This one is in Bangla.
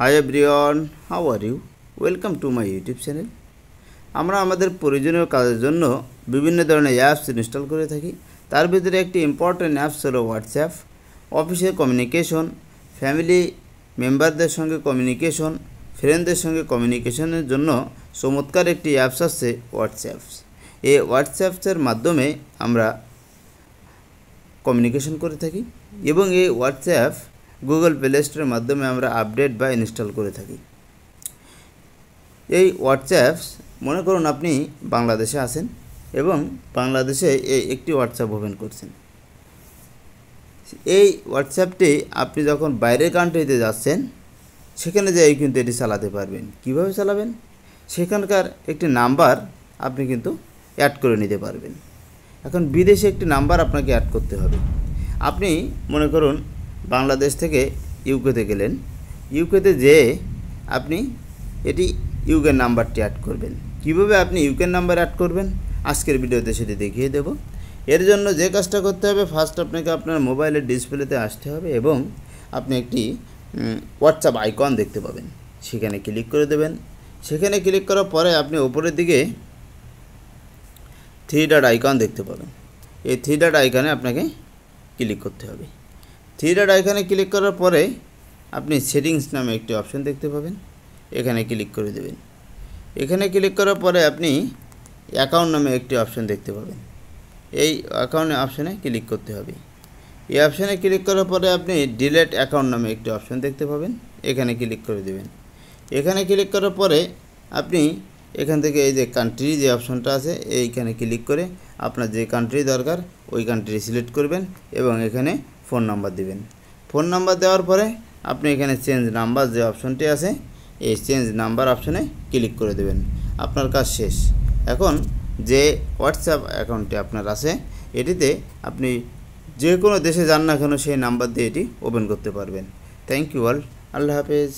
High everyone, how are you? Welcome to my YouTube channel. আমরা আমাদের প্রয়োজনীয় কাজের জন্য বিভিন্ন ধরনের অ্যাপস ইনস্টল করে থাকি। তার ভিতরে একটি ইম্পর্টেন্ট অ্যাপস হলো হোয়াটসঅ্যাপ। অফিসের কমিউনিকেশন, ফ্যামিলি মেম্বারদের সঙ্গে কমিউনিকেশন, ফ্রেন্ডদের সঙ্গে কমিউনিকেশনের জন্য চমৎকার একটি অ্যাপস আছে হোয়াটসঅ্যাপ। এই হোয়াটসঅ্যাপসের মাধ্যমে আমরা কমিউনিকেশন করে থাকি এবং এই হোয়াটসঅ্যাপ গুগল প্লে স্টোরের মাধ্যমে আমরা আপডেট বা ইনস্টল করে থাকি। এই হোয়াটসঅ্যাপ মনে করুন আপনি বাংলাদেশে আছেন এবং বাংলাদেশে একটি হোয়াটসঅ্যাপ ওপেন করছেন। এই হোয়াটসঅ্যাপটি আপনি যখন বাইরের কান্ট্রিতে যাচ্ছেন সেখানে যেয়ে কিন্তু এটি চালাতে পারবেন। কিভাবে চালাবেন? সেখানকার একটি নাম্বার আপনি কিন্তু অ্যাড করে নিতে পারবেন। এখন বিদেশে একটি নাম্বার আপনাকে অ্যাড করতে হবে। আপনি মনে করুন বাংলাদেশ থেকে ইউকেতে গেলেন, ইউকেতে যেয়ে আপনি এটি ইউকের নাম্বারটি অ্যাড করবেন। কিভাবে আপনি ইউকের নাম্বার অ্যাড করবেন আজকের ভিডিওতে সেটি দেখিয়ে দেব। এর জন্য যে কাজটা করতে হবে, ফার্স্ট আপনাকে আপনার মোবাইলের ডিসপ্লেতে আসতে হবে এবং আপনি একটি হোয়াটসঅ্যাপ আইকন দেখতে পাবেন, সেখানে ক্লিক করে দেবেন। সেখানে ক্লিক করার পরে আপনি ওপরের দিকে 3 ডট আইকন দেখতে পাবেন। এই 3 ডট আইকনে আপনাকে ক্লিক করতে হবে। 3 ডট আইকনে ক্লিক করার পরে আপনি সেটিংস নামে একটি অপশন দেখতে পাবেন, এখানে ক্লিক করে দেবেন। এখানে ক্লিক করার পরে আপনি অ্যাকাউন্ট নামে একটি অপশন দেখতে পাবেন, এই অ্যাকাউন্ট অপশনে ক্লিক করতে হবে। এই অপশনে ক্লিক করার পরে আপনি ডিলিট অ্যাকাউন্ট নামে একটি অপশন দেখতে পাবেন, এখানে ক্লিক করে দেবেন। এখানে ক্লিক করার পরে আপনি এখান থেকে এই যে কান্ট্রি যে অপশনটা আছে এইখানে ক্লিক করে আপনার যে কান্ট্রি দরকার ওই কান্ট্রি সিলেক্ট করবেন এবং এখানে ফোন নাম্বার দিবেন। ফোন নাম্বার দেওয়ার পরে আপনি এখানে চেঞ্জ নাম্বার যে অপশনটি আছে এই চেঞ্জ নাম্বার অপশনে ক্লিক করে দেবেন। আপনার কাজ শেষ। এখন যে হোয়াটসঅ্যাপ অ্যাকাউন্টটি আপনার আছে এটিতে আপনি যে কোনো দেশে যান না কেন সেই নাম্বার দিয়ে এটি ওপেন করতে পারবেন। Thank you all. আল্লাহ হাফেজ।